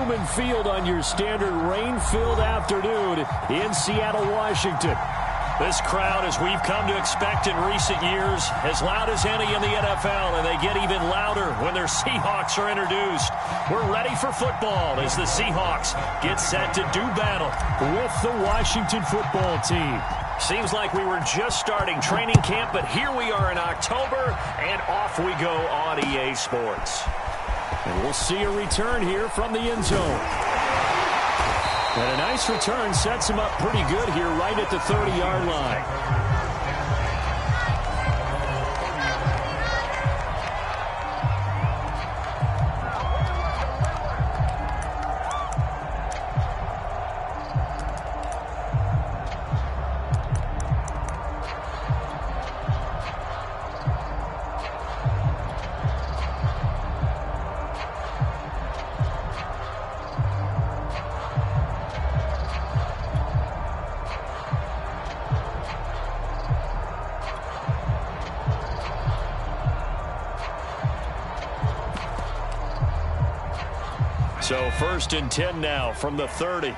Lumen Field on your standard rain-filled afternoon in Seattle, Washington. This crowd, as we've come to expect in recent years, as loud as any in the NFL, and they get even louder when their Seahawks are introduced. We're ready for football as the Seahawks get set to do battle with the Washington football team. Seems like we were just starting training camp, but here we are in October, and off we go on EA Sports. And we'll see a return here from the end zone. And a nice return sets him up pretty good here right at the 30-yard line. So 1st and 10 now from the 30.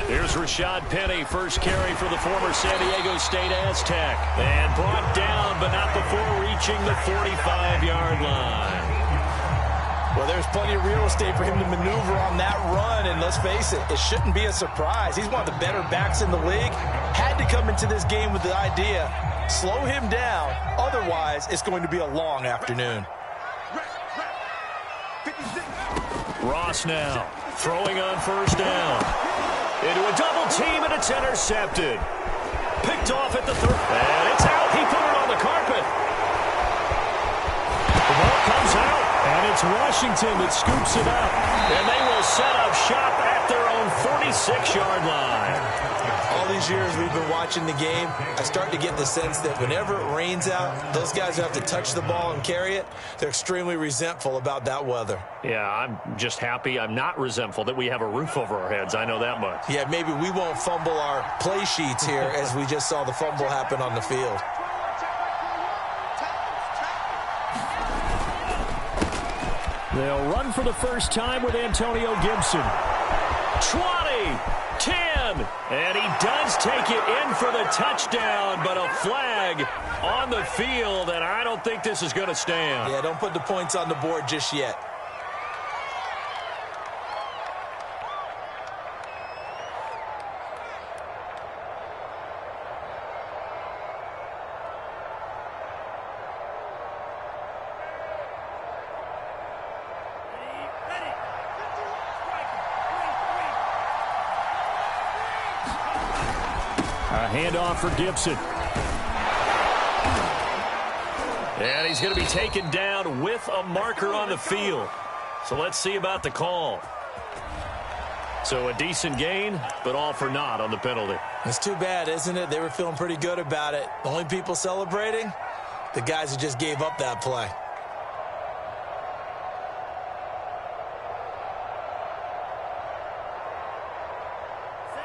Here's Rashad Penny, first carry for the former San Diego State Aztec. And brought down, but not before reaching the 45-yard line. Well, there's plenty of real estate for him to maneuver on that run, and let's face it, it shouldn't be a surprise. He's one of the better backs in the league. Had to come into this game with the idea, slow him down, otherwise it's going to be a long afternoon. Ross now, throwing on first down. Into a double team, and it's intercepted. Picked off at the 30, and it's out. He put it on the carpet. The ball comes out. And it's Washington that scoops it up. And they will set up shop at their own 46-yard line. All these years we've been watching the game, I start to get the sense that whenever it rains out, those guys who have to touch the ball and carry it, they're extremely resentful about that weather. Yeah, I'm just happy I'm not resentful that we have a roof over our heads. I know that much. Yeah, maybe we won't fumble our play sheets here as we just saw the fumble happen on the field. They'll run for the first time with Antonio Gibson. 20, 10, and he does take it in for the touchdown, but a flag on the field, and I don't think this is going to stand. Yeah, don't put the points on the board just yet. Handoff for Gibson. And he's going to be taken down with a marker on the field. So let's see about the call. So a decent gain, but all for naught on the penalty. It's too bad, isn't it? They were feeling pretty good about it. The only people celebrating, the guys who just gave up that play.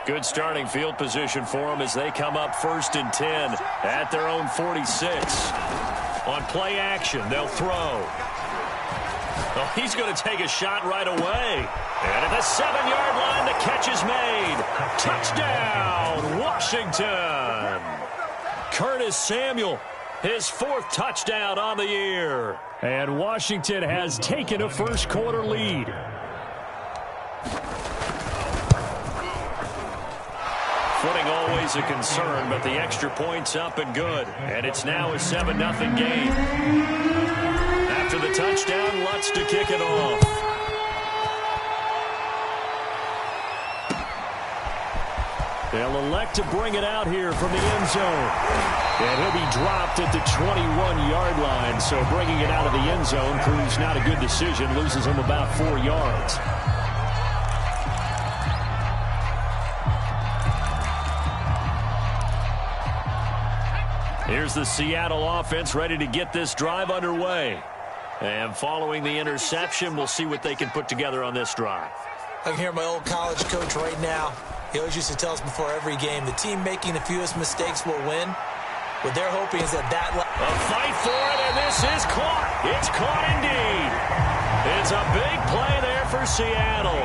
Good starting field position for them as they come up 1st and 10 at their own 46. On play action, they'll throw. Oh, he's going to take a shot right away. And at the 7-yard line, the catch is made. Touchdown, Washington. Curtis Samuel, his 4th touchdown on the year. And Washington has taken a first-quarter lead. Footing always a concern, but the extra point's up and good. And it's now a 7-0 game. After the touchdown, Lutz to kick it off. They'll elect to bring it out here from the end zone. And he'll be dropped at the 21-yard line. So bringing it out of the end zone proves not a good decision. Loses him about 4 yards. Here's the Seattle offense ready to get this drive underway. And following the interception, we'll see what they can put together on this drive. I can hear my old college coach right now. He always used to tell us before every game, the team making the fewest mistakes will win. What they're hoping is that a fight for it, and this is caught. It's caught indeed. It's a big play there for Seattle.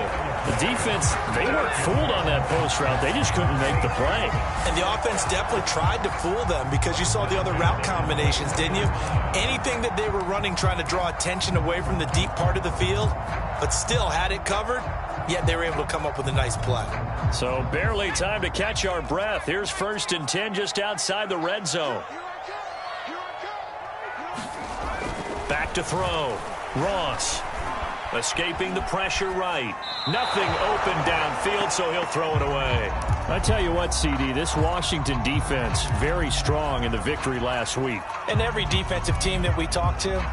The defense, they weren't fooled on that post route. They just couldn't make the play. And the offense definitely tried to fool them because you saw the other route combinations, didn't you? Anything that they were running trying to draw attention away from the deep part of the field, but still had it covered, yet they were able to come up with a nice play. So barely time to catch our breath. Here's 1st and 10 just outside the red zone. Back to throw. Ross. Escaping the pressure right. Nothing open downfield, so he'll throw it away. I tell you what, CD, this Washington defense, very strong in the victory last week. And every defensive team that we talk to,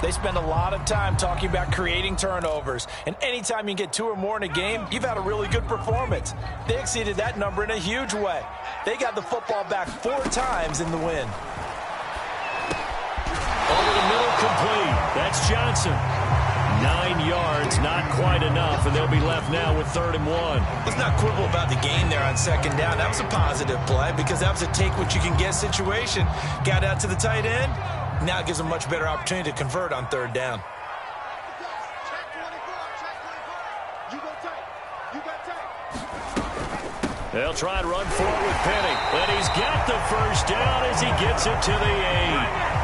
they spend a lot of time talking about creating turnovers. And anytime you get 2 or more in a game, you've had a really good performance. They exceeded that number in a huge way. They got the football back 4 times in the win. Over the middle, complete. That's Johnson. 9 yards, not quite enough, and they'll be left now with 3rd and 1. Let's not quibble about the gain there on 2nd down. That was a positive play because that was a take-what-you-can-get situation. Got out to the tight end. Now it gives them a much better opportunity to convert on 3rd down. They'll try and run forward with Penny, and he's got the 1st down as he gets it to the 8.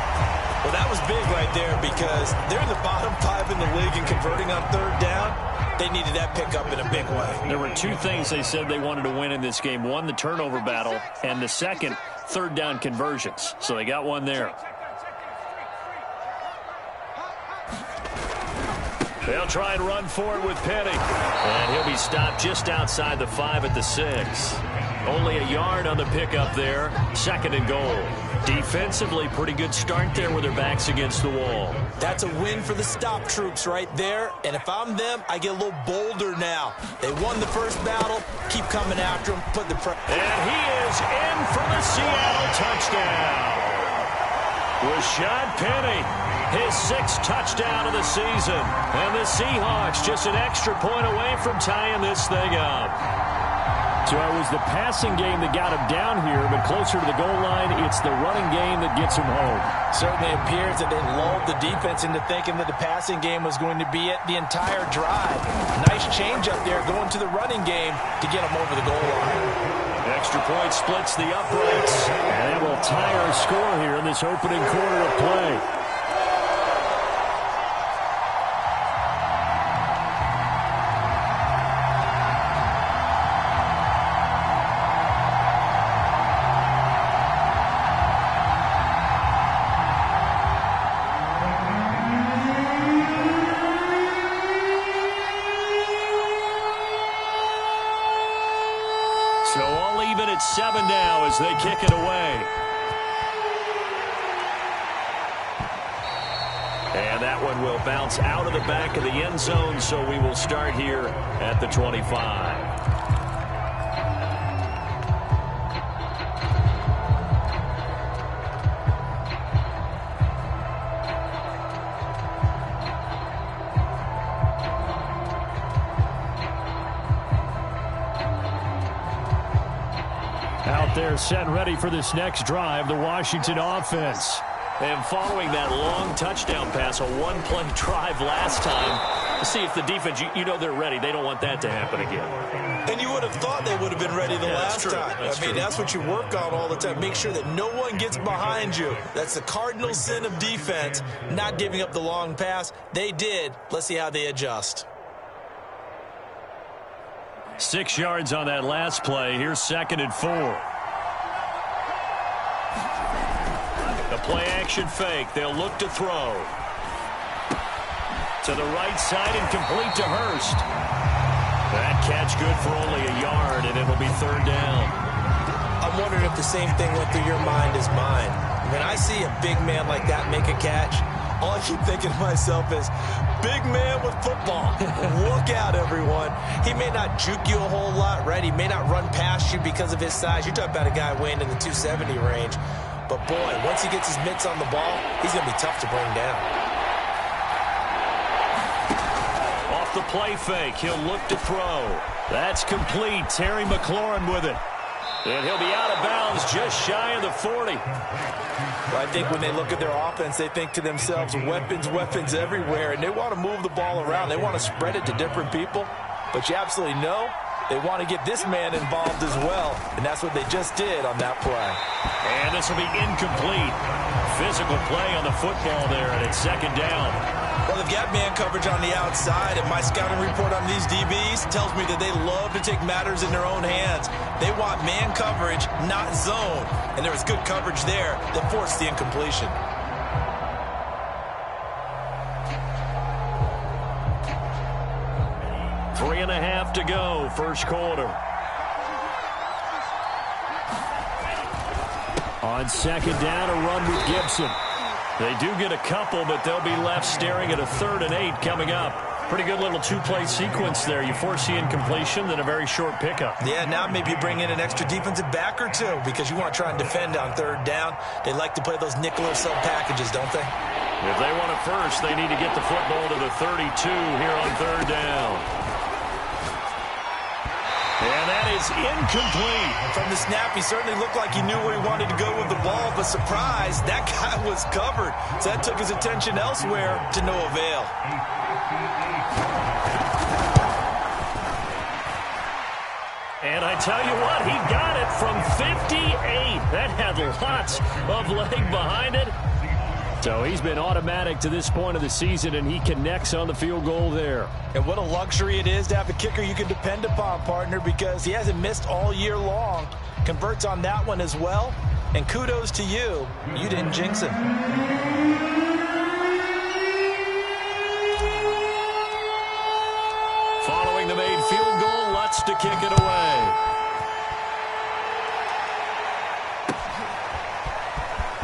Well, that was big right there because they're in the bottom 5 in the league and converting on 3rd down. They needed that pickup in a big way. There were 2 things they said they wanted to win in this game. One, the turnover battle, and the second, 3rd down conversions. So they got one there. They'll try and run forward with Penny. And he'll be stopped just outside the 5 at the 6. Only a yard on the pickup there. 2nd and goal. Defensively, pretty good start there with their backs against the wall. That's a win for the stop troops right there. And if I'm them, I get a little bolder now. They won the first battle. Keep coming after them. Put the pressure. And he is in for the Seattle touchdown. Rashad Penny, his 6th touchdown of the season. And the Seahawks just an extra point away from tying this thing up. So it was the passing game that got him down here, but closer to the goal line, it's the running game that gets him home. Certainly appears that they lulled the defense into thinking that the passing game was going to be it the entire drive. Nice change up there going to the running game to get them over the goal line. Extra point splits the uprights, and that will tie our score here in this opening quarter of play. So all even at 7 now as they kick it away. And that one will bounce out of the back of the end zone, so we will start here at the 25. Out there set and ready for this next drive, the Washington offense. And following that long touchdown pass, a one-play drive last time, to see if the defense, you know they're ready. They don't want that to happen again. And you would have thought they would have been ready the last time. I mean, that's what you work on all the time. Make sure that no one gets behind you. That's the cardinal sin of defense, not giving up the long pass. They did. Let's see how they adjust. 6 yards on that last play. Here's 2nd and 4. The play action fake. They'll look to throw. To the right side and complete to Hurst. That catch good for only a yard, and it'll be 3rd down. I'm wondering if the same thing went through your mind as mine. When I see a big man like that make a catch, all I keep thinking to myself is, big man with football. Look out, everyone. He may not juke you a whole lot, right? He may not run past you because of his size. You're talking about a guy weighing in the 270 range. But, boy, once he gets his mitts on the ball, he's going to be tough to bring down. Off the play fake, he'll look to throw. That's complete. Terry McLaurin with it. And he'll be out of bounds just shy of the 40. Well, I think when they look at their offense, they think to themselves, weapons, weapons everywhere, and they want to move the ball around. They want to spread it to different people, but you absolutely know they want to get this man involved as well, and that's what they just did on that play. And this will be incomplete. Physical play on the football there, and it's second down. Well, they've got man coverage on the outside, and my scouting report on these DBs tells me that they love to take matters in their own hands. They want man coverage, not zone, and there was good coverage there that forced the incompletion. Three and a half to go, first quarter. On second down, a run with Gibson. They do get a couple, but they'll be left staring at a 3rd and 8 coming up. Pretty good little two-play sequence there. You force the incompletion, then a very short pickup. Yeah, now maybe you bring in an extra defensive back or two because you want to try and defend on 3rd down. They like to play those nickel or sub packages, don't they? If they want it first, they need to get the football to the 32 here on 3rd down. And that is incomplete. From the snap, he certainly looked like he knew where he wanted to go with the ball, but surprise, that guy was covered. So that took his attention elsewhere to no avail. And I tell you what, he got it from 58. That had lots of leg behind it. So he's been automatic to this point of the season, and he connects on the field goal there. And what a luxury it is to have a kicker you can depend upon, partner, because he hasn't missed all year long. Converts on that one as well. And kudos to you. You didn't jinx him. Following the made field goal, Lutz to kick it away.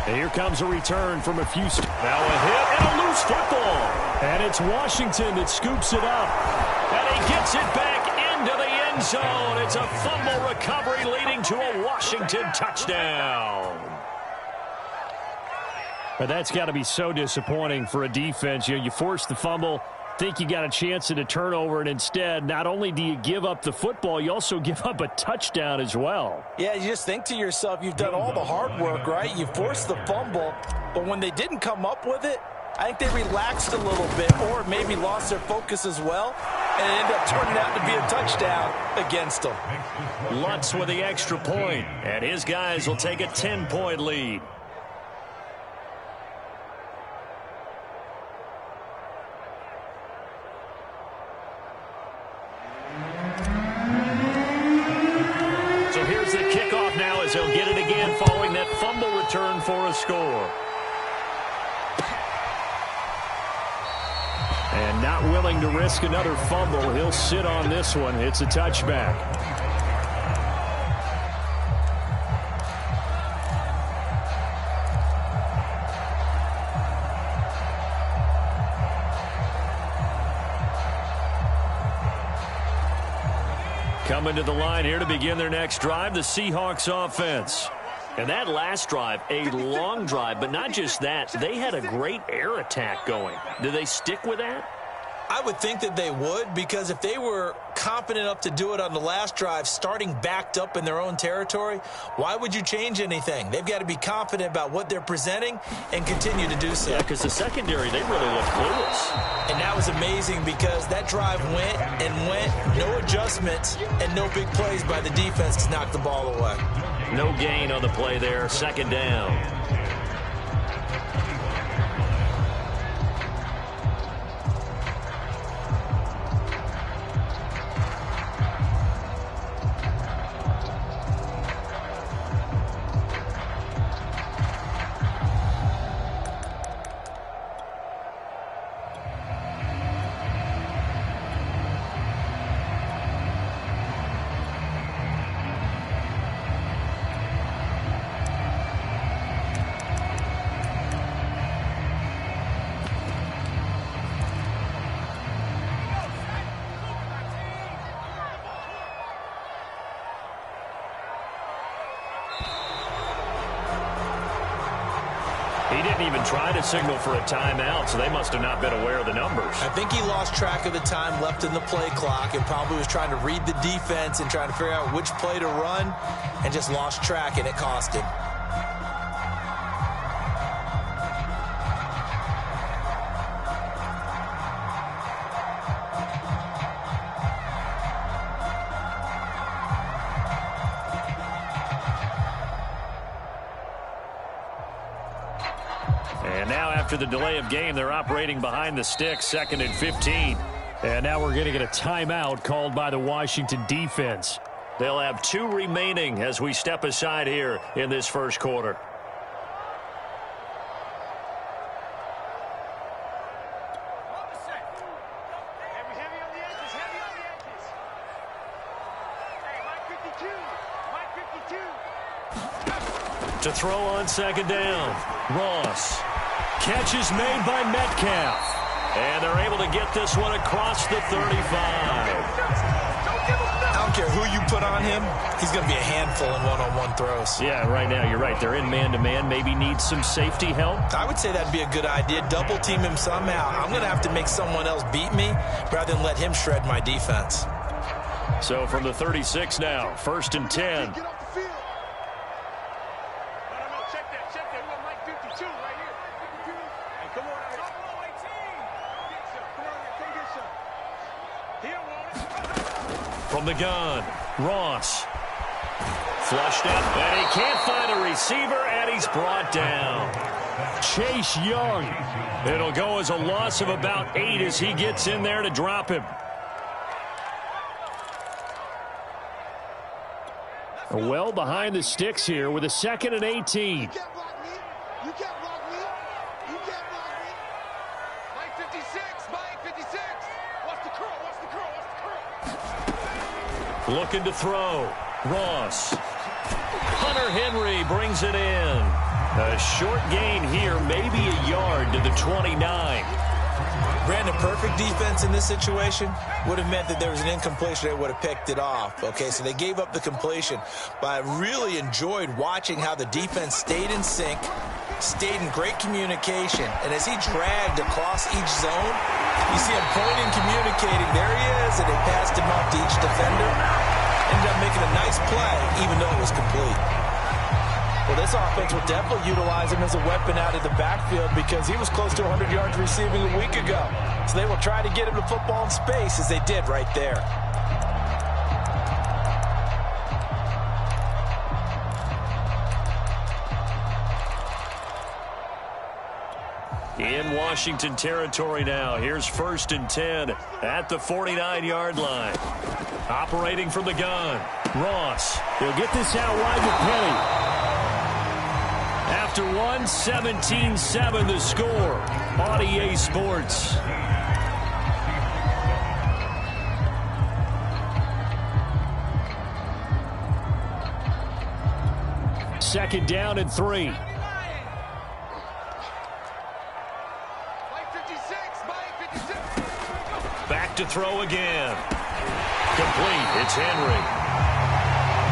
And here comes a return from a few. Now a hit and a loose football. And it's Washington that scoops it up. And he gets it back into the end zone. It's a fumble recovery leading to a Washington touchdown. But that's got to be so disappointing for a defense. You force the fumble, think you got a chance at a turnover, and instead, not only do you give up the football, you also give up a touchdown as well. Yeah, you just think to yourself, you've done all the hard work, right? You forced the fumble, but when they didn't come up with it, I think they relaxed a little bit or maybe lost their focus as well, and it ended up turning out to be a touchdown against them. Lutz with the extra point, and his guys will take a 10-point lead. He'll get it again following that fumble return for a score. And not willing to risk another fumble, he'll sit on this one. It's a touchback. Coming to the line here to begin their next drive, the Seahawks offense. And that last drive, a long drive, but not just that. They had a great air attack going. Do they stick with that? I would think that they would, because if they were confident enough to do it on the last drive, starting backed up in their own territory, why would you change anything? They've got to be confident about what they're presenting and continue to do so. Yeah, because the secondary, they really looked clueless. And that was amazing because that drive went and went, no adjustments and no big plays by the defense to knock the ball away. No gain on the play there, second down. He didn't even try to signal for a timeout, so they must have not been aware of the numbers. I think he lost track of the time left in the play clock and probably was trying to read the defense and trying to figure out which play to run and just lost track, and it cost him. And now after the delay of game, they're operating behind the sticks, 2nd and 15. And now we're going to get a timeout called by the Washington defense. They'll have 2 remaining as we step aside here in this first quarter. To throw on 2nd down. Ross. Catch is made by Metcalf. And they're able to get this one across the 35. I don't care who you put on him, he's going to be a handful in one-on-one throws. Yeah, right now, you're right. They're in man-to-man. Maybe need some safety help. I would say that'd be a good idea. Double team him somehow. I'm going to have to make someone else beat me rather than let him shred my defense. So from the 36 now, 1st and 10. From the gun, Ross. Flushed out, and he can't find a receiver, and he's brought down. Chase Young. It'll go as a loss of about 8 as he gets in there to drop him. Well behind the sticks here with a 2nd and 18. You can't block me. You can't block me. You can't block me. Mike 56. Mike 56. Watch the curl. Watch the curl. Watch the curl. Looking to throw. Ross. Hunter Henry brings it in. A short gain here, maybe a yard to the 29. Brandon, perfect defense in this situation would have meant that there was an incompletion. They would have picked it off. Okay, so they gave up the completion. But I really enjoyed watching how the defense stayed in sync, stayed in great communication. And as he dragged across each zone, you see him pointing, communicating. There he is, and they passed him off to each defender. Ended up making a nice play, even though it was complete. Well, this offense will definitely utilize him as a weapon out of the backfield because he was close to 100 yards receiving a week ago. So they will try to get him the football in space as they did right there. In Washington territory now. Here's 1st and 10 at the 49-yard line. Operating from the gun. Ross. He'll get this out wide with Penny. After one, 17-7 the score on EA Sports. Second down and 3. Mike 56. Mike 56. Back to throw again. Complete. It's Henry.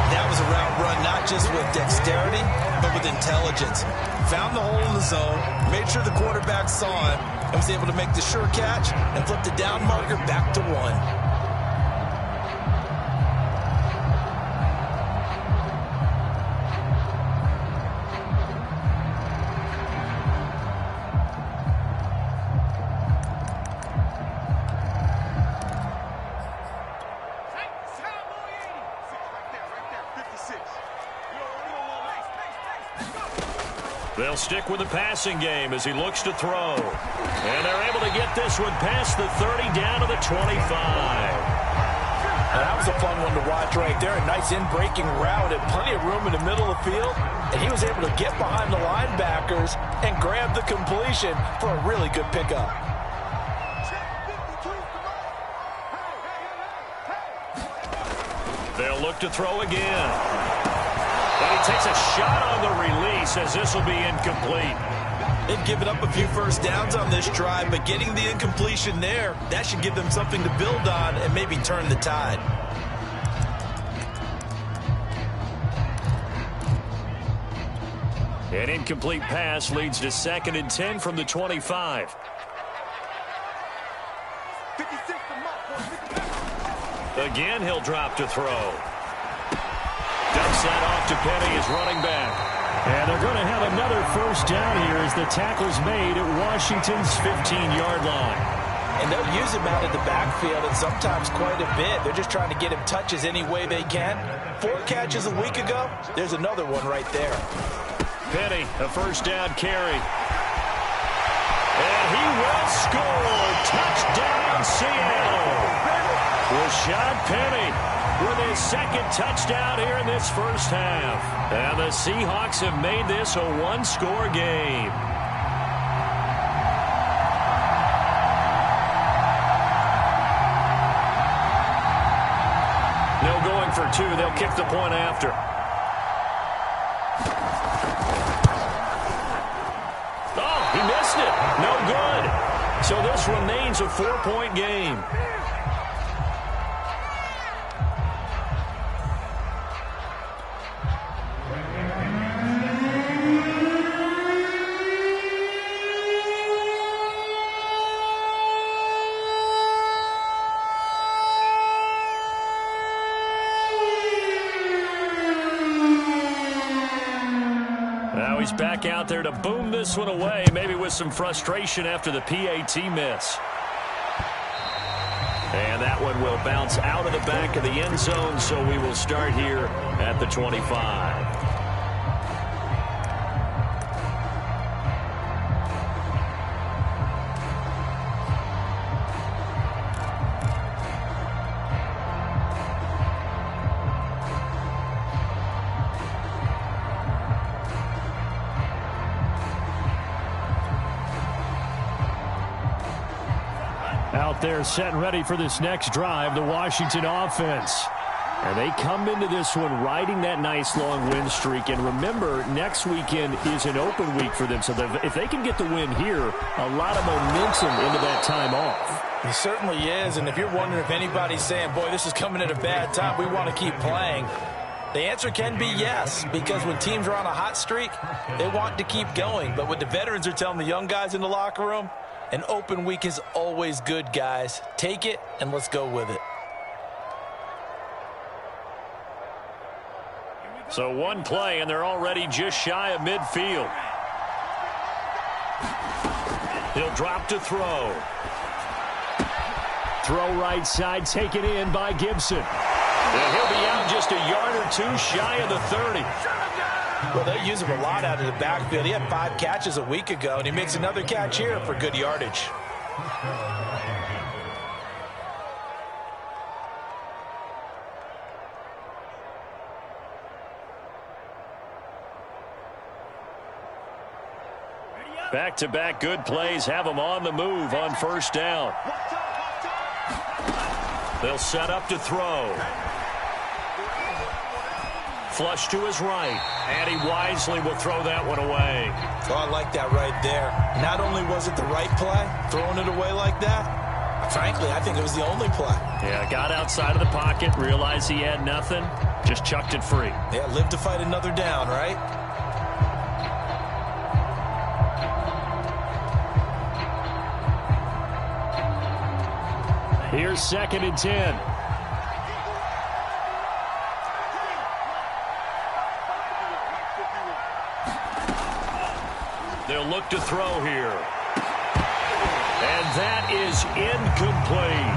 That was a route run not just with dexterity, but with intelligence. Found the hole in the zone, made sure the quarterback saw him, and was able to make the sure catch and flip the down marker back to 1. They'll stick with the passing game as he looks to throw. And they're able to get this one past the 30 down to the 25. And that was a fun one to watch right there. A nice in-breaking route and plenty of room in the middle of the field. And he was able to get behind the linebackers and grab the completion for a really good pickup. They'll look to throw again. And he takes a shot on the release as this will be incomplete. They've given up a few first downs on this drive, but getting the incompletion there, that should give them something to build on and maybe turn the tide. An incomplete pass leads to 2nd and 10 from the 25. Again, he'll drop to throw. Dumps that off to Penny, his running back. And they're going to have another first down here as the tackle's made at Washington's 15-yard line. And they'll use him out of the backfield, and sometimes quite a bit. They're just trying to get him touches any way they can. 4 catches a week ago. There's another one right there. Penny, a first down carry. And he will score. Touchdown, Seattle. Rashad Penny with his 2nd touchdown here in this first half. And the Seahawks have made this a 1-score game. No going for 2. They'll kick the point after. Oh, he missed it. No good. So this remains a 4-point game. Now he's back out there to boom this one away, maybe with some frustration after the PAT miss. And that one will bounce out of the back of the end zone, so we will start here at the 25. Out there set and ready for this next drive, the Washington offense. And they come into this one riding that nice long win streak. And remember, next weekend is an open week for them. So if they can get the win here, a lot of momentum into that time off. He certainly is. And if you're wondering if anybody's saying, boy, this is coming at a bad time, we want to keep playing, the answer can be yes, because when teams are on a hot streak, they want to keep going. But what the veterans are telling the young guys in the locker room, an open week is always good, guys. Take it, and let's go with it. So one play, and they're already just shy of midfield. He'll drop to throw. Throw right side, taken in by Gibson. And he'll be out just a yard or 2 shy of the 30. Well, they use him a lot out of the backfield. He had 5 catches a week ago, and he makes another catch here for good yardage. Back-to-back good plays have them on the move on first down. They'll set up to throw. Flush to his right, and he wisely will throw that one away. Oh, I like that right there. Not only was it the right play, throwing it away like that, frankly, I think it was the only play. Yeah, got outside of the pocket, realized he had nothing, just chucked it free. Yeah, live to fight another down, right? Here's 2nd and 10. They'll look to throw here. And that is incomplete.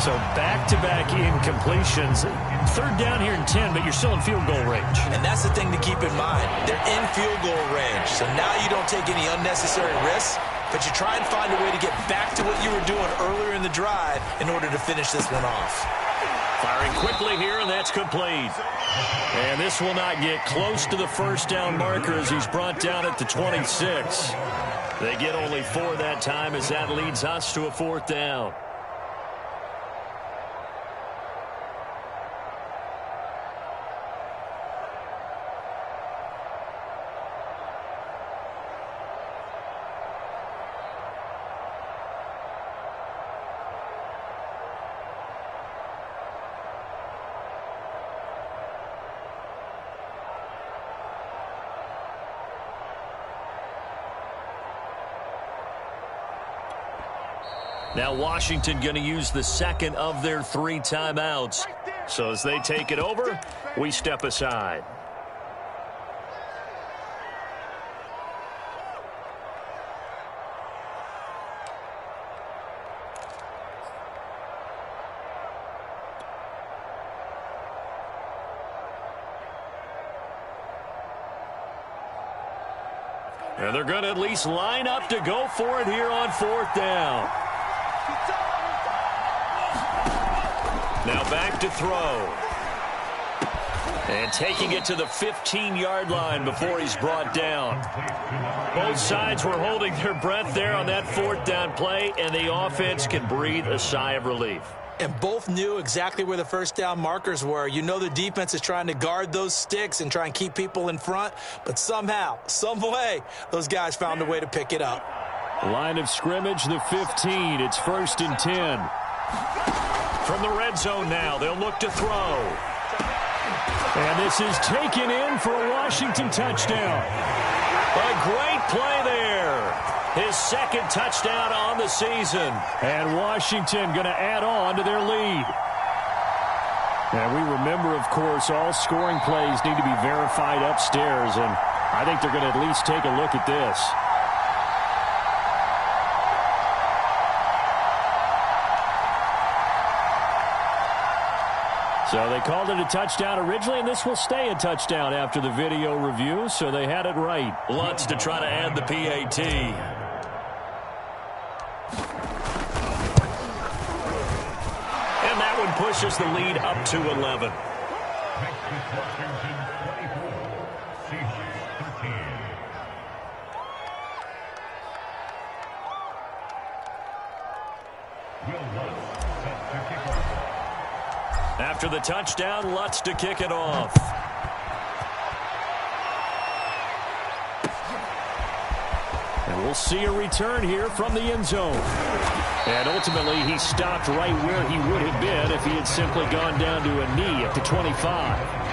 So back-to-back incompletions. 3rd down here and 10, but you're still in field goal range. And that's the thing to keep in mind. They're in field goal range. So now you don't take any unnecessary risks, but you try and find a way to get back to what you were doing earlier in the drive in order to finish this one off. Firing quickly here, and that's complete. And this will not get close to the first down marker as he's brought down at the 26. They get only 4 that time as that leads us to a 4th down. Now Washington going to use the second of their 3 timeouts. So as they take it over, we step aside. And they're going to at least line up to go for it here on 4th down. Now back to throw. And taking it to the 15-yard line before he's brought down. Both sides were holding their breath there on that 4th down play, and the offense can breathe a sigh of relief. And both knew exactly where the first down markers were. You know the defense is trying to guard those sticks and try and keep people in front, but somehow, some way, those guys found a way to pick it up. Line of scrimmage, the 15. It's 1st and 10. From the red zone now, they'll look to throw. And this is taken in for a Washington touchdown. A great play there. His 2nd touchdown on the season. And Washington going to add on to their lead. And we remember, of course, all scoring plays need to be verified upstairs. And I think they're going to at least take a look at this. So they called it a touchdown originally, and this will stay a touchdown after the video review, so they had it right. Lutz to try to add the PAT. And that one pushes the lead up to 11. After the touchdown, Lutz to kick it off. And we'll see a return here from the end zone. And ultimately, he stopped right where he would have been if he had simply gone down to a knee at the 25.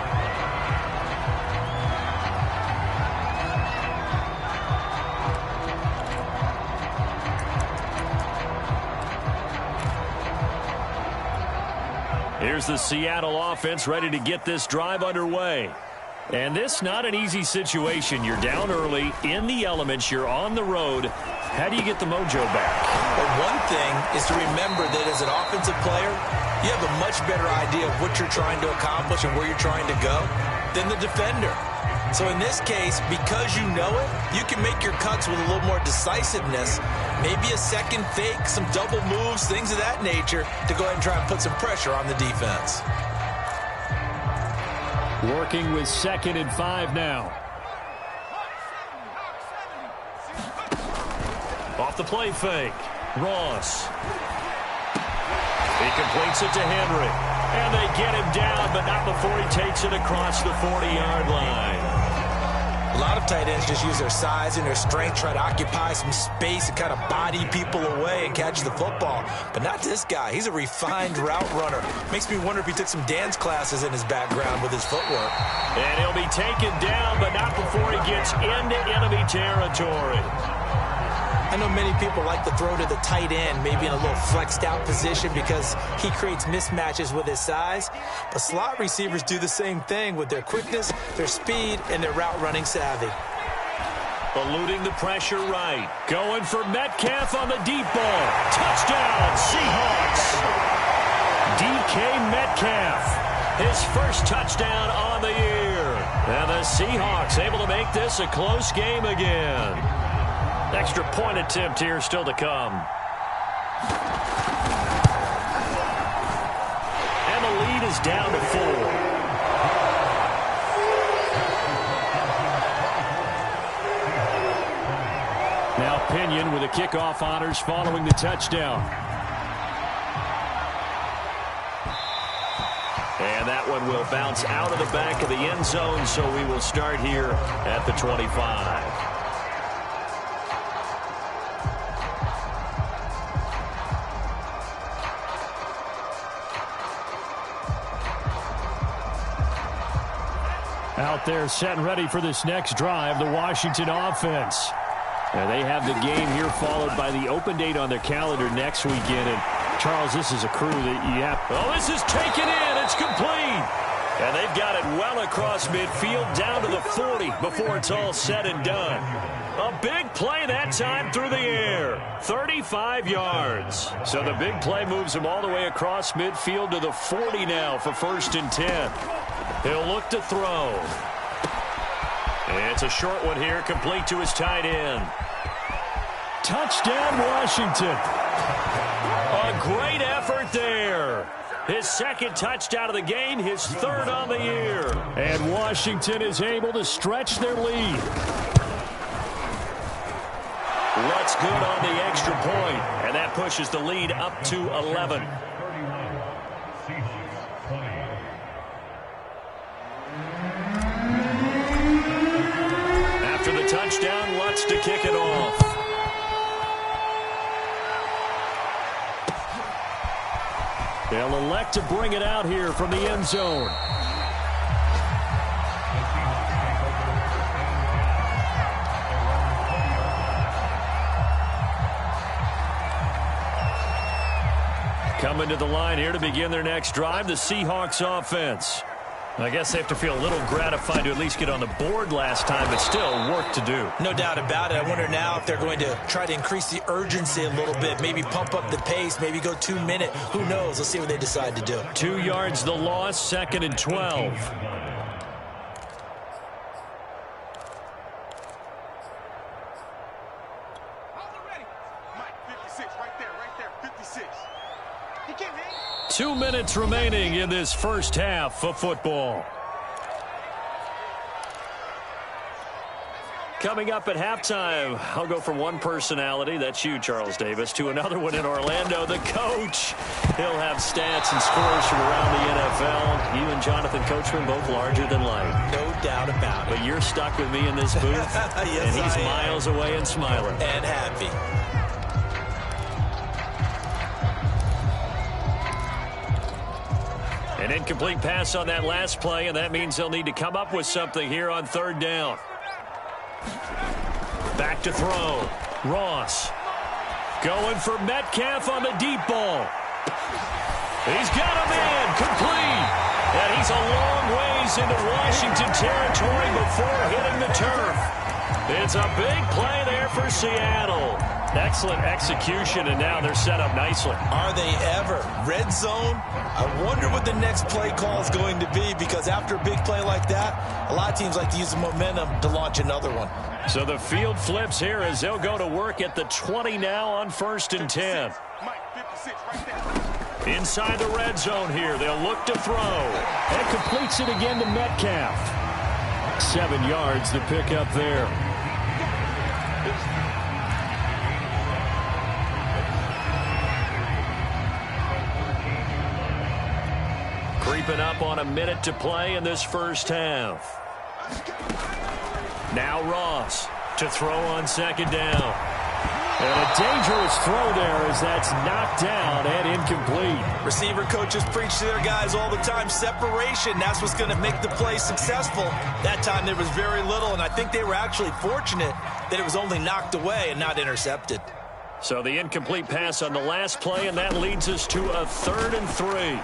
Here's the Seattle offense ready to get this drive underway. And this not an easy situation. You're down early, in the elements, you're on the road. How do you get the mojo back? But one thing is to remember that as an offensive player, you have a much better idea of what you're trying to accomplish and where you're trying to go than the defender. So in this case, because you know it, you can make your cuts with a little more decisiveness. Maybe a second fake, some double moves, things of that nature to go ahead and try and put some pressure on the defense. Working with 2nd and 5 now. Off the play fake. Ross. He completes it to Henry. And they get him down, but not before he takes it across the 40-yard line. A lot of tight ends just use their size and their strength, try to occupy some space and kind of body people away and catch the football. But not this guy. He's a refined route runner. Makes me wonder if he took some dance classes in his background with his footwork. And he'll be taken down, but not before he gets into enemy territory. I know many people like to throw to the tight end, maybe in a little flexed out position because he creates mismatches with his size. But slot receivers do the same thing with their quickness, their speed, and their route running savvy. Eluding the pressure right. Going for Metcalf on the deep ball. Touchdown, Seahawks. DK Metcalf. His first touchdown on the year. And the Seahawks able to make this a close game again. Extra point attempt here still to come. And the lead is down to 4. Now Pinion with the kickoff honors following the touchdown. And that one will bounce out of the back of the end zone, so we will start here at the 25. Out there set and ready for this next drive, the Washington offense. And they have the game here followed by the open date on their calendar next weekend. And, Charles, this is a crew that you have. Oh, this is taken in. It's complete. And they've got it well across midfield down to the 40 before it's all said and done. A big play that time through the air. 35 yards. So the big play moves him all the way across midfield to the 40 now for 1st and 10. He'll look to throw. It's a short one here, complete to his tight end. Touchdown, Washington. A great effort there. His 2nd touchdown of the game, his 3rd on the year. And Washington is able to stretch their lead. Looks good on the extra point, and that pushes the lead up to 11. After the touchdown, Lutz to kick it off. They'll elect to bring it out here from the end zone. Coming to the line here to begin their next drive, the Seahawks offense. I guess they have to feel a little gratified to at least get on the board last time, but still work to do. No doubt about it. I wonder now if they're going to try to increase the urgency a little bit, maybe pump up the pace, maybe go 2 minute. Who knows? Let's see what they decide to do. 2 yards the loss, 2nd and 12. Ready. Mike, 56, right there, 56. He can't hang. 2 minutes remaining in this first half of football. Coming up at halftime, I'll go from one personality, that's you, Charles Davis, to another one in Orlando, the coach. He'll have stats and scores from around the NFL. You and Jonathan Coachman both larger than life. No doubt about it. But you're stuck with me in this booth, yes, and he's miles away and smiling. And happy. An incomplete pass on that last play, and that means they'll need to come up with something here on 3rd down. Back to throw. Ross going for Metcalf on the deep ball. He's got a man complete. And he's a long ways into Washington territory before hitting the turf. It's a big play there for Seattle. Excellent execution, and now they're set up nicely. Are they ever? Red zone? I wonder what the next play call is going to be, because after a big play like that, a lot of teams like to use the momentum to launch another one. So the field flips here as they'll go to work at the 20 now on 1st and 10. Mike, 56, right there. Inside the red zone here, they'll look to throw. And completes it again to Metcalf. 7 yards the pickup there. Creeping up on a minute to play in this first half. Now Ross to throw on 2nd down. And a dangerous throw there as that's knocked down and incomplete. Receiver coaches preach to their guys all the time. Separation, that's what's going to make the play successful. That time there was very little, and I think they were actually fortunate that it was only knocked away and not intercepted. So the incomplete pass on the last play, and that leads us to a 3rd and 3.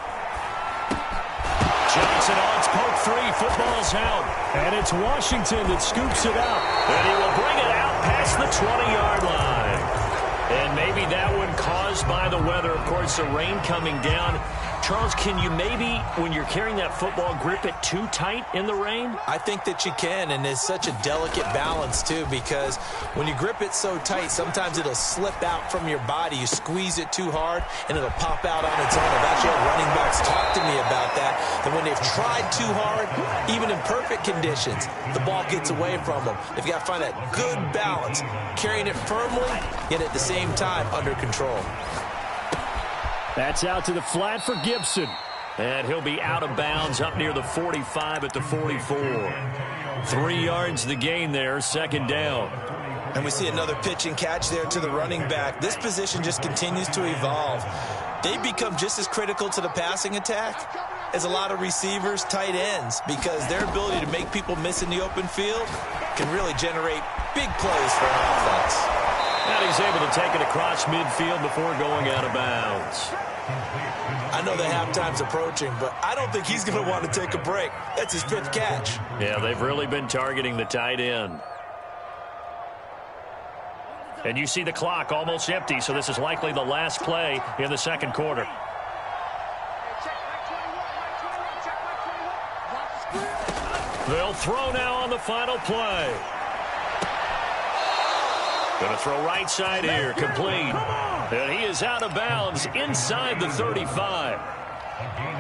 Johnson on its poke 3. Football's out. And it's Washington that scoops it out. And he will bring it out past the 20-yard line. And maybe that one caused by the weather. Of course, the rain coming down. Charles, can you maybe, when you're carrying that football, grip it too tight in the rain? I think that you can, and it's such a delicate balance, too, because when you grip it so tight, sometimes it'll slip out from your body. You squeeze it too hard, and it'll pop out on its own. I've actually had running backs talk to me about that, and when they've tried too hard, even in perfect conditions, the ball gets away from them. They've got to find that good balance, carrying it firmly, yet at the same time under control. That's out to the flat for Gibson. And he'll be out of bounds up near the 45 at the 44. 3 yards the gain there, 2nd down. And we see another pitch and catch there to the running back. This position just continues to evolve. They become just as critical to the passing attack as a lot of receivers, tight ends, because their ability to make people miss in the open field can really generate big plays for an offense. And he's able to take it across midfield before going out of bounds. I know the halftime's approaching, but I don't think he's going to want to take a break. That's his 5th catch. Yeah, they've really been targeting the tight end. And you see the clock almost empty, so this is likely the last play in the second quarter. They'll throw now on the final play. Going to throw right side here, complete. And he is out of bounds inside the 35.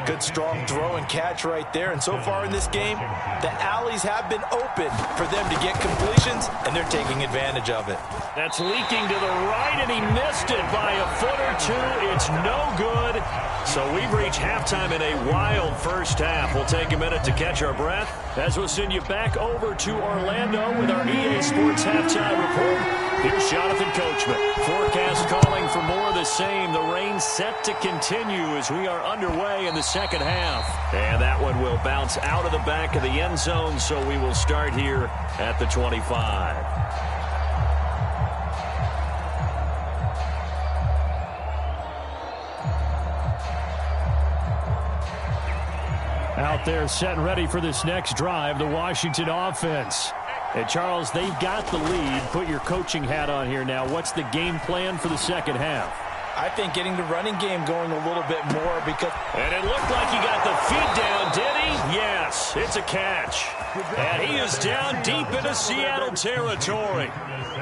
Good strong throw and catch right there. And so far in this game, the alleys have been open for them to get completions, and they're taking advantage of it. That's leaking to the right, and he missed it by a foot or two. It's no good. So we've reached halftime in a wild first half. We'll take a minute to catch our breath as we'll send you back over to Orlando with our EA Sports Halftime Report. Here's Jonathan Coachman. Forecast calling for more of the same. The rain set to continue as we are underway in the second half. And that one will bounce out of the back of the end zone, so we will start here at the 25. Out there set and ready for this next drive, the Washington offense. And Charles, they've got the lead. Put your coaching hat on here now. What's the game plan for the second half? I think getting the running game going a little bit more because... And it looked like he got the feet down, did he? Yes, it's a catch. And he is down deep into Seattle territory.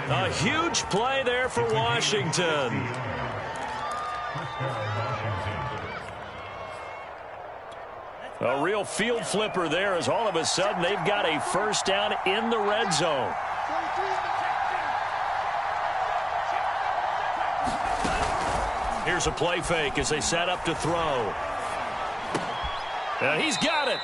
A huge play there for Washington. A real field flipper there as all of a sudden they've got a first down in the red zone. Here's a play fake as they set up to throw. And he's got it.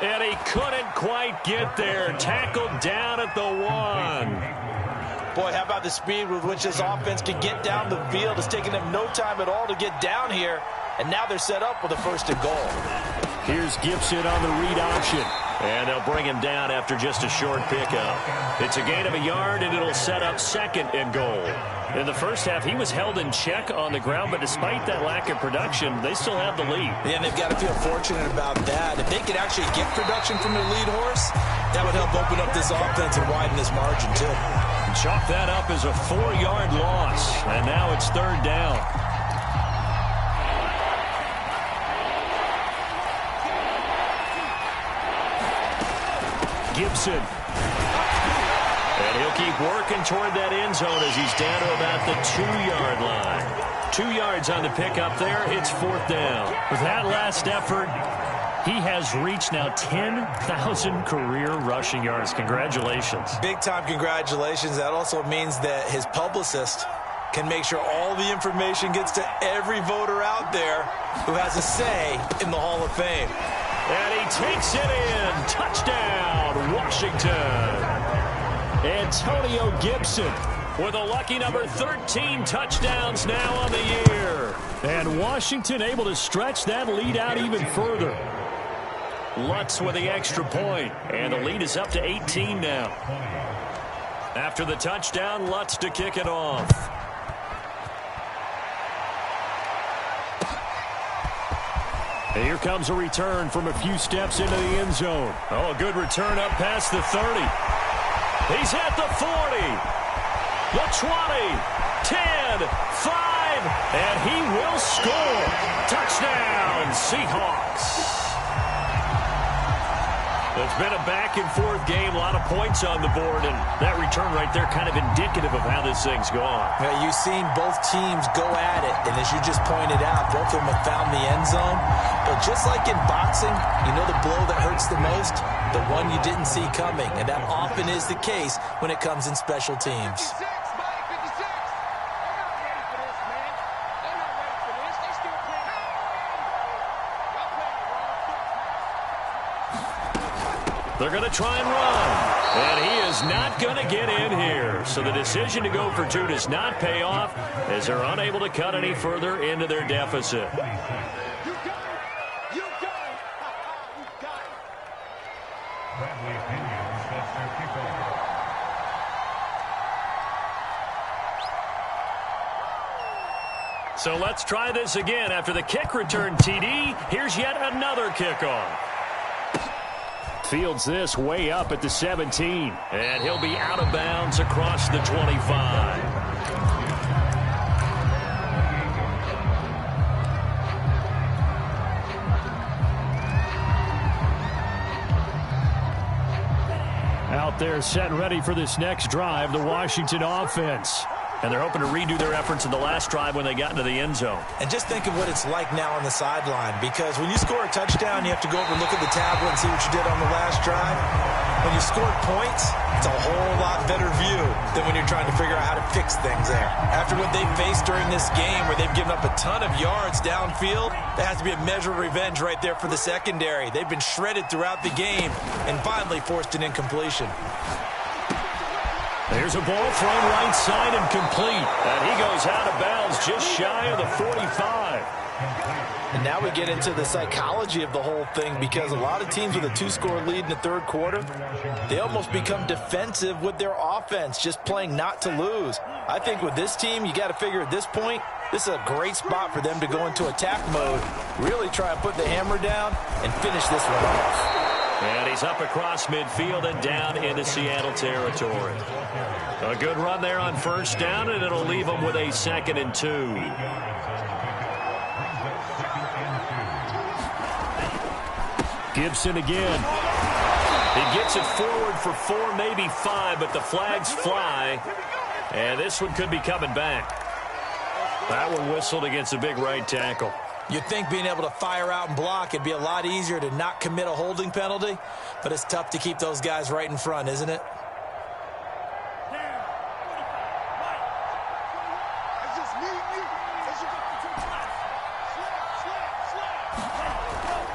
And he couldn't quite get there. Tackled down at the 1. Boy, how about the speed with which this offense can get down the field? It's taking them no time at all to get down here. And now they're set up with a 1st and goal. Here's Gibson on the read option. And they'll bring him down after just a short pickup. It's a gain of a yard, and it'll set up 2nd and goal. In the first half, he was held in check on the ground, but despite that lack of production, they still have the lead. Yeah, and they've got to feel fortunate about that. If they could actually get production from their lead horse, that would help open up this offense and widen this margin, too. Chalk that up as a 4-yard loss, and now it's 3rd down. Gibson. And he'll keep working toward that end zone as he's down to about the 2-yard line. 2 yards on the pickup there. It's 4th down. With that last effort, he has reached now 10,000 career rushing yards. Congratulations. Big-time congratulations. That also means that his publicist can make sure all the information gets to every voter out there who has a say in the Hall of Fame. And he takes it in. Touchdown, Washington. Antonio Gibson with a lucky number 13 touchdowns now on the year. And Washington able to stretch that lead out even further. Lutz with the extra point. And the lead is up to 18 now. After the touchdown, Lutz to kick it off. And here comes a return from a few steps into the end zone. Oh, a good return up past the 30. He's at the 40, the 20, 10, 5, and he will score. Touchdown, Seahawks. It's been a back-and-forth game, a lot of points on the board, and that return right there kind of indicative of how this thing's gone. Yeah, you've seen both teams go at it, and as you just pointed out, both of them have found the end zone. But just like in boxing, you know the blow that hurts the most? The one you didn't see coming, and that often is the case when it comes in special teams. They're going to try and run. And he is not going to get in here. So the decision to go for 2 does not pay off as they're unable to cut any further into their deficit. So let's try this again. After the kick return TD, here's yet another kickoff. Fields this way up at the 17. And he'll be out of bounds across the 25. Out there set and ready for this next drive, the Washington offense. And they're hoping to redo their efforts in the last drive when they got into the end zone. And just think of what it's like now on the sideline, because when you score a touchdown, you have to go over and look at the tablet and see what you did on the last drive. When you scored points, it's a whole lot better view than when you're trying to figure out how to fix things there. After what they faced during this game where they've given up a ton of yards downfield, there has to be a measure of revenge right there for the secondary. They've been shredded throughout the game and finally forced an incompletion. There's a ball thrown right side and complete. And he goes out of bounds just shy of the 45. And now we get into the psychology of the whole thing, because a lot of teams with a 2-score lead in the third quarter, they almost become defensive with their offense, just playing not to lose. I think with this team, you got to figure at this point, this is a great spot for them to go into attack mode, really try and put the hammer down and finish this one off. And he's up across midfield and down into Seattle territory. A good run there on first down, and it'll leave them with a 2nd and 2. Gibson again. He gets it forward for 4, maybe 5, but the flags fly. And this one could be coming back. That one whistled against a big right tackle. You'd think being able to fire out and block, it'd be a lot easier to not commit a holding penalty, but it's tough to keep those guys right in front, isn't it?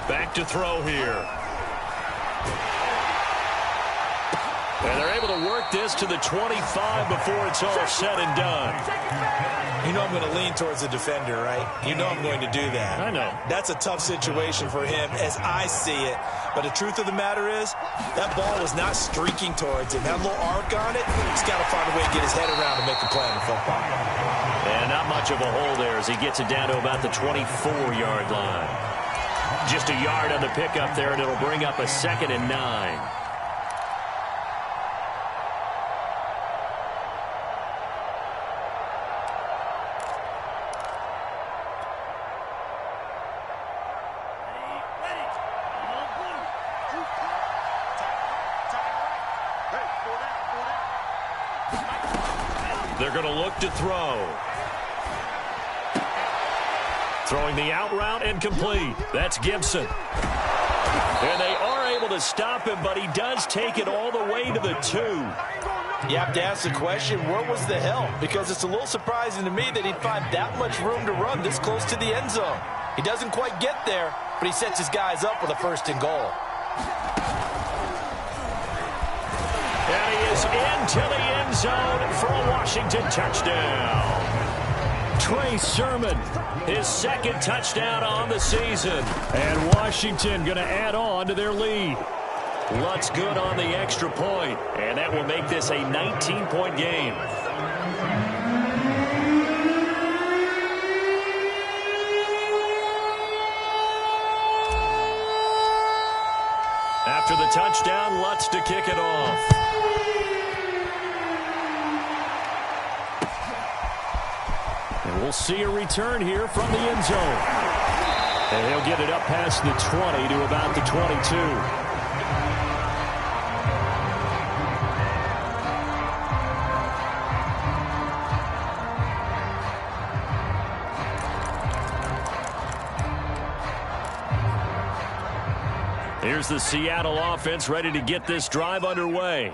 Back to throw here. And they're able to work this to the 25 before it's all said and done. You know I'm going to lean towards the defender, right? You know I'm going to do that. I know. That's a tough situation for him as I see it. But the truth of the matter is, that ball was not streaking towards him. That little arc on it, he's got to find a way to get his head around and make the play in the football. And not much of a hole there as he gets it down to about the 24-yard line. Just a yard on the pickup there, and it'll bring up a 2nd and 9. They're going to look to throw. Throwing the out route and complete. That's Gibson. And they are able to stop him, but he does take it all the way to the 2. You have to ask the question, where was the help? Because it's a little surprising to me that he'd find that much room to run this close to the end zone. He doesn't quite get there, but he sets his guys up with a 1st and goal. And he is into the end zone for a Washington touchdown. Trey Sermon, his 2nd touchdown on the season. And Washington going to add on to their lead. Lutz good on the extra point, and that will make this a 19-point game. After the touchdown, Lutz to kick it off. And we'll see a return here from the end zone. And he'll get it up past the 20 to about the 22. Here's the Seattle offense ready to get this drive underway.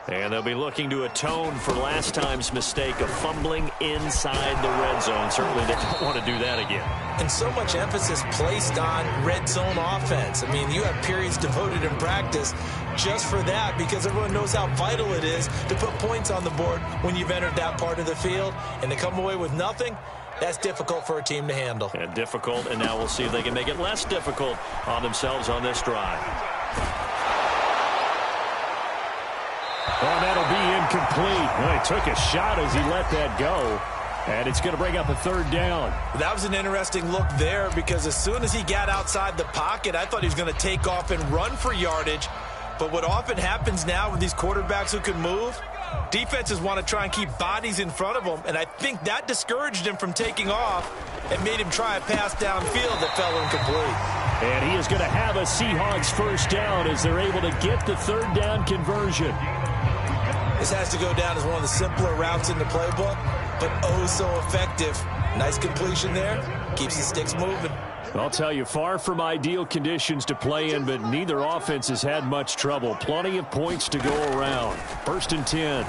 And they'll be looking to atone for last time's mistake of fumbling inside the red zone. Certainly they don't want to do that again. And so much emphasis placed on red zone offense. I mean, you have periods devoted in practice just for that, because everyone knows how vital it is to put points on the board when you've entered that part of the field. And to come away with nothing, that's difficult for a team to handle. And difficult, and now we'll see if they can make it less difficult on themselves on this drive. Oh, that'll be incomplete. Well, he took a shot as he let that go. And it's going to bring up a third down. That was an interesting look there because as soon as he got outside the pocket, I thought he was going to take off and run for yardage. But what often happens now with these quarterbacks who can move, defenses want to try and keep bodies in front of them, and I think that discouraged him from taking off and made him try a pass downfield that fell incomplete. And he is going to have a Seahawks first down as they're able to get the third down conversion. This has to go down as one of the simpler routes in the playbook, but oh so effective. Nice completion there. Keeps the sticks moving. I'll tell you, far from ideal conditions to play in, but neither offense has had much trouble. Plenty of points to go around. 1st and 10.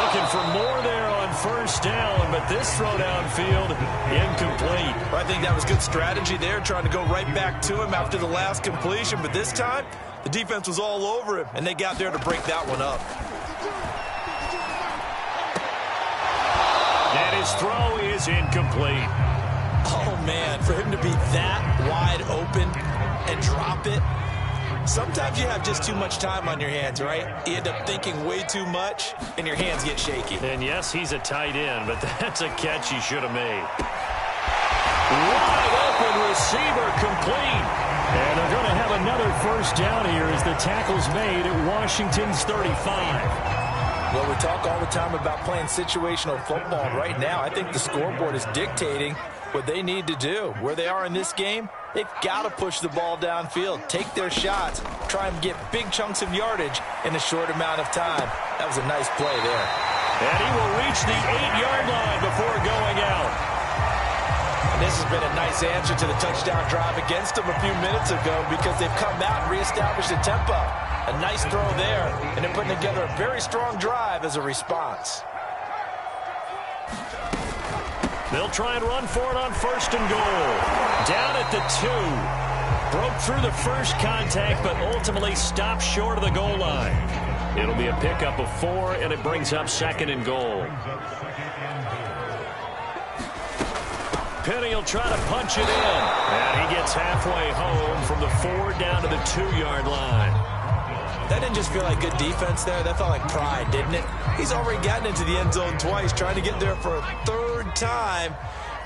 Looking for more there on first down, but this throw downfield incomplete. I think that was good strategy there, trying to go right back to him after the last completion, but this time the defense was all over him, and they got there to break that one up. And his throw is incomplete. Oh, man, for him to be that wide open and drop it. Sometimes you have just too much time on your hands, right? You end up thinking way too much, and your hands get shaky. And yes, he's a tight end, but that's a catch he should have made. Wide open receiver complete. And they're going to have another first down here as the tackle's made at Washington's 35. Well, we talk all the time about playing situational football. Right now, I think the scoreboard is dictating what they need to do. Where they are in this game, they've got to push the ball downfield, take their shots, try and get big chunks of yardage in a short amount of time. That was a nice play there. And he will reach the 8-yard line before going out. And this has been a nice answer to the touchdown drive against them a few minutes ago because they've come out and reestablished the tempo. A nice throw there, and they're putting together a very strong drive as a response. They'll try and run for it on 1st and goal. Down at the 2. Broke through the first contact, but ultimately stopped short of the goal line. It'll be a pickup of 4, and it brings up 2nd and goal. Penny will try to punch it in. And he gets halfway home from the 4 down to the 2-yard line. That didn't just feel like good defense there. That felt like pride, didn't it? He's already gotten into the end zone twice, trying to get there for a 3rd time.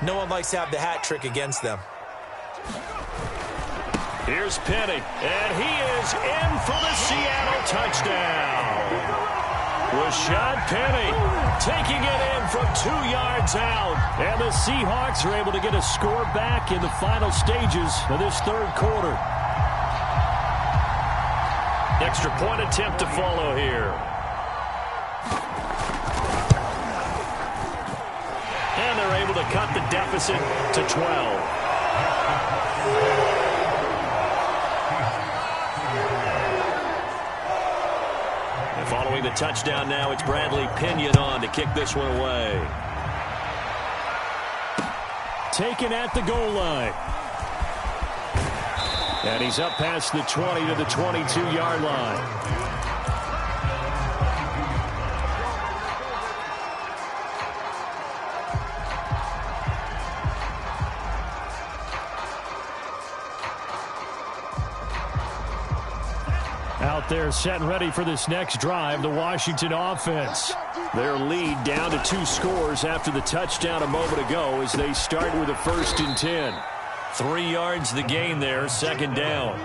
No one likes to have the hat trick against them. Here's Penny, and he is in for the Seattle touchdown. Rashad Penny taking it in from 2 yards out. And the Seahawks are able to get a score back in the final stages of this 3rd quarter. Extra point attempt to follow here. And they're able to cut the deficit to 12. And following the touchdown now, it's Bradley Pinion on to kick this one away. Taken at the goal line. And he's up past the 20 to the 22-yard line. Out there set and ready for this next drive, the Washington offense. Their lead down to 2 scores after the touchdown a moment ago as they start with a 1st and 10. 3 yards the gain there, 2nd down.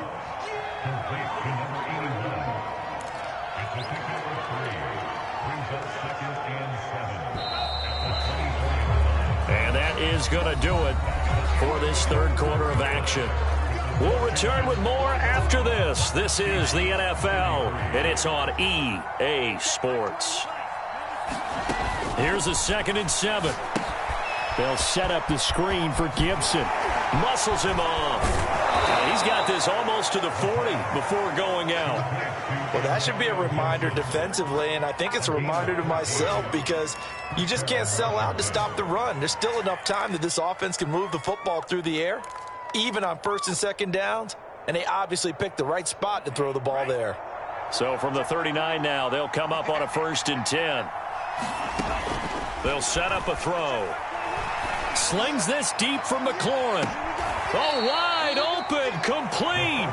And that is going to do it for this 3rd quarter of action. We'll return with more after this. This is the NFL, and it's on EA Sports. Here's a 2nd and 7. They'll set up the screen for Gibson. Muscles him off. He's got this almost to the 40 before going out. Well, that should be a reminder defensively, and I think it's a reminder to myself because you just can't sell out to stop the run. There's still enough time that this offense can move the football through the air, even on 1st and 2nd downs, and they obviously picked the right spot to throw the ball there. So from the 39 now, they'll come up on a 1st and 10. They'll set up a throw. Slings this deep from McLaurin. Oh, wide open. open, complete.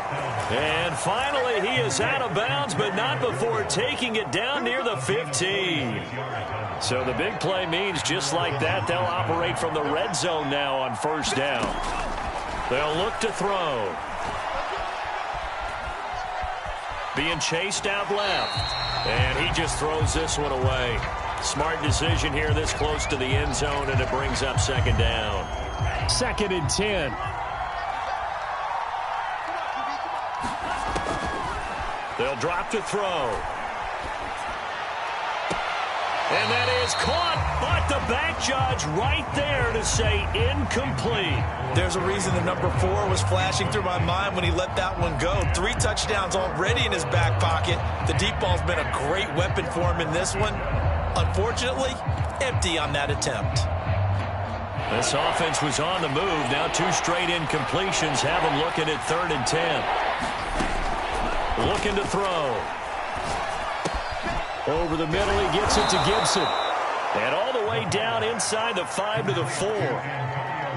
And finally, he is out of bounds, but not before taking it down near the 15. So the big play means just like that, they'll operate from the red zone now on first down. They'll look to throw. Being chased out left. And he just throws this one away. Smart decision here this close to the end zone, and it brings up second down. 2nd and 10. They'll drop to throw. And that is caught, but the back judge right there to say incomplete. There's a reason the number 4 was flashing through my mind when he let that one go. 3 touchdowns already in his back pocket. The deep ball's been a great weapon for him in this one. Unfortunately, empty on that attempt. This offense was on the move. Now 2 straight incompletions have them looking at 3rd and 10. Looking to throw. Over the middle, he gets it to Gibson. And all the way down inside the 5 to the 4.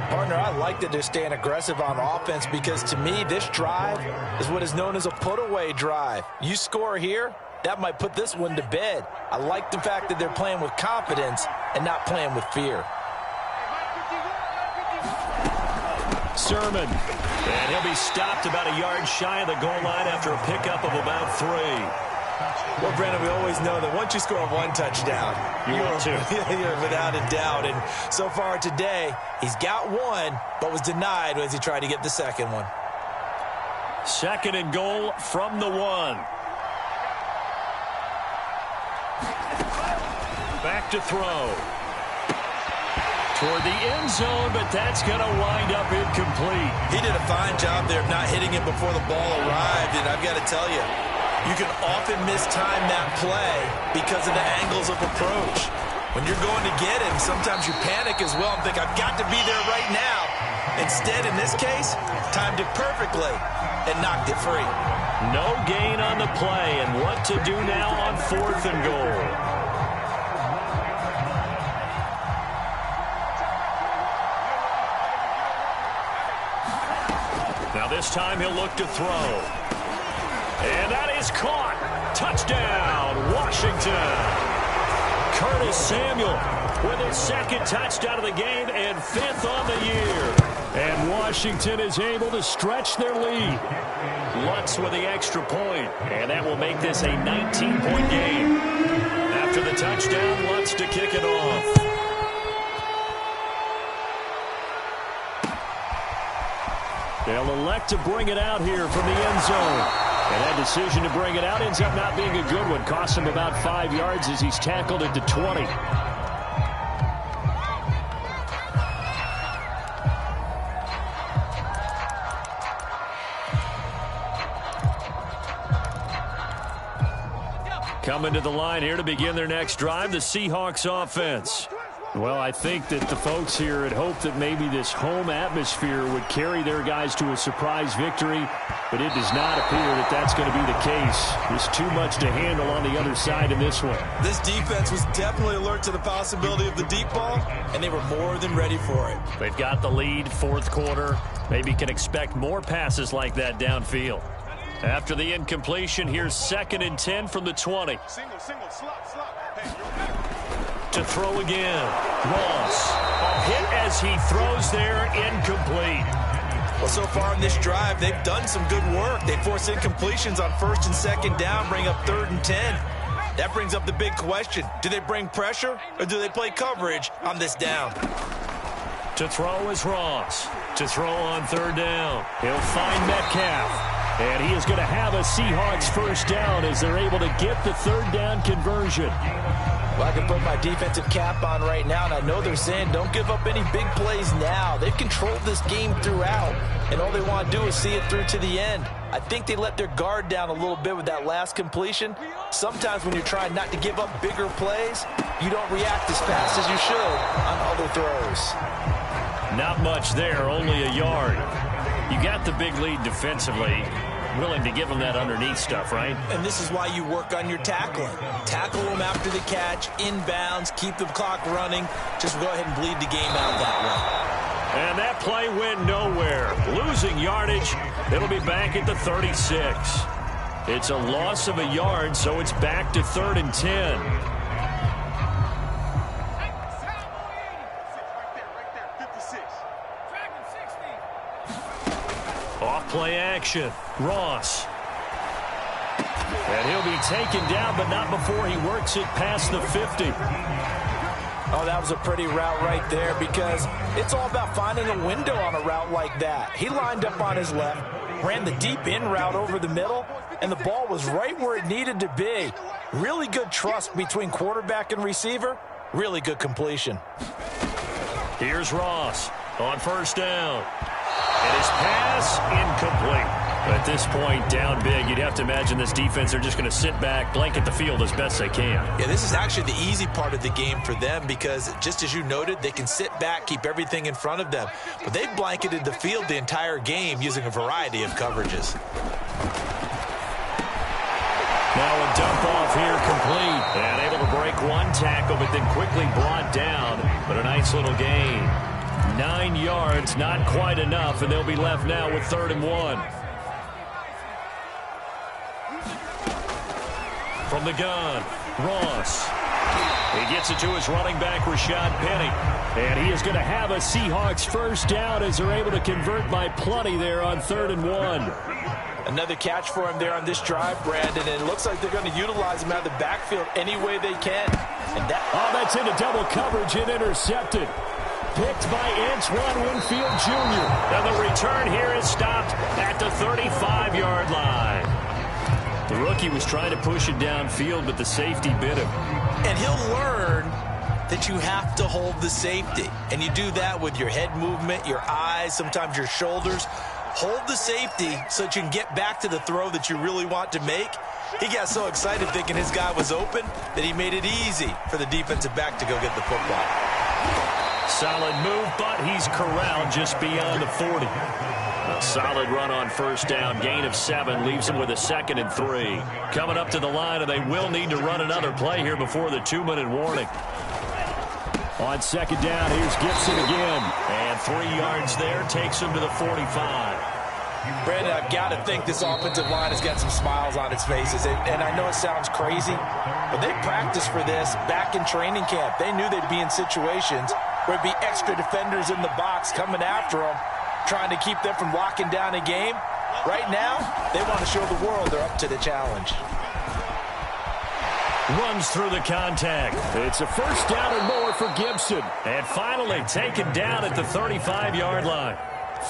Partner, I like that they're staying aggressive on offense because to me, this drive is what is known as a put-away drive. You score here, that might put this one to bed. I like the fact that they're playing with confidence and not playing with fear. Sermon. And he'll be stopped about a yard shy of the goal line after a pickup of about 3. Well, Brandon, we always know that once you score 1 touchdown, you're without a doubt. And so far today, he's got 1, but was denied as he tried to get the second one. 2nd and goal from the 1. Back to throw. Toward the end zone, but that's going to wind up incomplete. He did a fine job there of not hitting it before the ball arrived, and I've got to tell you, you can often mistime that play because of the angles of approach. When you're going to get him, sometimes you panic as well and think, I've got to be there right now. Instead, in this case, timed it perfectly and knocked it free. No gain on the play, and what to do now on 4th and goal. Now this time he'll look to throw. And that is caught. Touchdown, Washington. Curtis Samuel with his 2nd touchdown of the game and 5th on the year. And Washington is able to stretch their lead. Lutz with the extra point, and that will make this a 19-point game. After the touchdown, Lutz to kick it off. They'll elect to bring it out here from the end zone. And that decision to bring it out ends up not being a good one. Costs him about 5 yards as he's tackled at the 20. Coming to the line here to begin their next drive, the Seahawks offense. Well, I think that the folks here had hoped that maybe this home atmosphere would carry their guys to a surprise victory, but it does not appear that that's going to be the case. There's too much to handle on the other side in this one. This defense was definitely alert to the possibility of the deep ball, and they were more than ready for it. They've got the lead, 4th quarter. Maybe can expect more passes like that downfield. After the incompletion, here's 2nd and 10 from the 20. Single, slot. To throw again. Ross. A hit as he throws there, incomplete. Well, so far in this drive, they've done some good work. They force incompletions on 1st and 2nd down, bring up 3rd and 10. That brings up the big question. Do they bring pressure or do they play coverage on this down? To throw is Ross. To throw on 3rd down. He'll find Metcalf. And he is going to have a Seahawks 1st down as they're able to get the 3rd down conversion. Well, I can put my defensive cap on right now, and I know they're saying don't give up any big plays now. They've controlled this game throughout, and all they want to do is see it through to the end. I think they let their guard down a little bit with that last completion. Sometimes when you're trying not to give up bigger plays, you don't react as fast as you should on other throws. Not much there, only a yard. You got the big lead defensively. Willing to give them that underneath stuff, right? And this is why you work on your tackling. Tackle them after the catch, inbounds, keep the clock running. Just go ahead and bleed the game out that way. And that play went nowhere. Losing yardage. It'll be back at the 36. It's a loss of a yard, so it's back to 3rd and 10. Off play action. Ross. And he'll be taken down, but not before he works it past the 50. Oh, that was a pretty route right there because it's all about finding a window on a route like that. He lined up on his left, ran the deep in route over the middle, and the ball was right where it needed to be. Really good trust between quarterback and receiver. Really good completion. Here's Ross on 1st down. And his pass incomplete. At this point, down big, you'd have to imagine this defense, they're just going to sit back, blanket the field as best they can. Yeah, this is actually the easy part of the game for them because, just as you noted, they can sit back, keep everything in front of them. But they've blanketed the field the entire game using a variety of coverages. Now a dump off here complete. And able to break one tackle, but then quickly brought down. But a nice little gain. 9 yards, not quite enough, and they'll be left now with 3rd and 1. From the gun, Ross. He gets it to his running back, Rashad Penny. And he is going to have a Seahawks 1st down as they're able to convert by plenty there on 3rd and 1. Another catch for him there on this drive, Brandon, and it looks like they're going to utilize him out of the backfield any way they can. And that's into double coverage and intercepted. Picked by Antoine Winfield Jr. And the return here is stopped at the 35-yard line. The rookie was trying to push it downfield, but the safety bit him. And he'll learn that you have to hold the safety. And you do that with your head movement, your eyes, sometimes your shoulders. Hold the safety so that you can get back to the throw that you really want to make. He got so excited thinking his guy was open that he made it easy for the defensive back to go get the football. Solid move, but he's corralled just beyond the 40. A solid run on 1st down. Gain of 7 leaves him with a 2nd and 3. Coming up to the line, and they will need to run another play here before the 2-minute warning. On 2nd down, here's Gibson again. And 3 yards there takes him to the 45. Brandon, I've got to think this offensive line has got some smiles on its faces. And I know it sounds crazy, but they practiced for this back in training camp. They knew they'd be in situations where it'd be extra defenders in the box coming after them, trying to keep them from locking down a game. Right now, they want to show the world they're up to the challenge. Runs through the contact. It's a 1st down and more for Gibson. And finally taken down at the 35-yard line.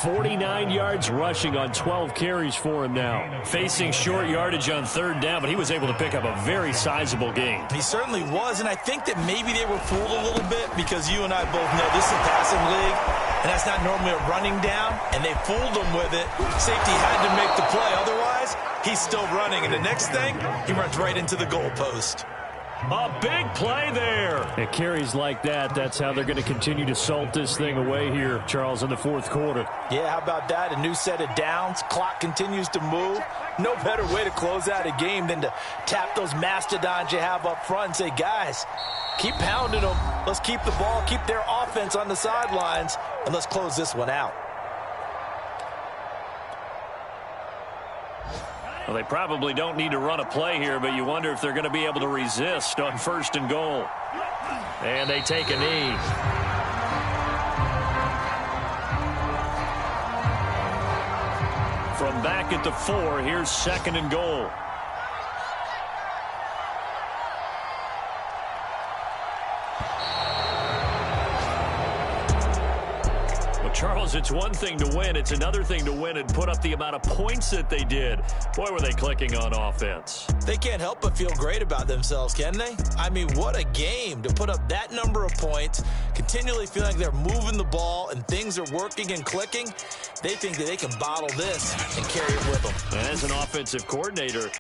49 yards rushing on 12 carries for him now. Facing short yardage on 3rd down, but he was able to pick up a very sizable gain. He certainly was, and I think that maybe they were fooled a little bit because you and I both know this is a passing league, and that's not normally a running down, and they fooled him with it. Safety had to make the play. Otherwise, he's still running, and the next thing, he runs right into the goalpost. A big play there. It carries like that. That's how they're going to continue to salt this thing away here, Charles, in the 4th quarter. Yeah, how about that? A new set of downs. Clock continues to move. No better way to close out a game than to tap those mastodons you have up front and say, guys, keep pounding them. Let's keep the ball, keep their offense on the sidelines, and let's close this one out. Well, they probably don't need to run a play here, but you wonder if they're going to be able to resist on 1st and goal. And they take a knee. From back at the 4, here's 2nd and goal. Charles, it's one thing to win. It's another thing to win and put up the amount of points that they did. Boy, were they clicking on offense. They can't help but feel great about themselves, can they? I mean, what a game to put up that number of points, continually feel like they're moving the ball and things are working and clicking. They think that they can bottle this and carry it with them. And as an offensive coordinator,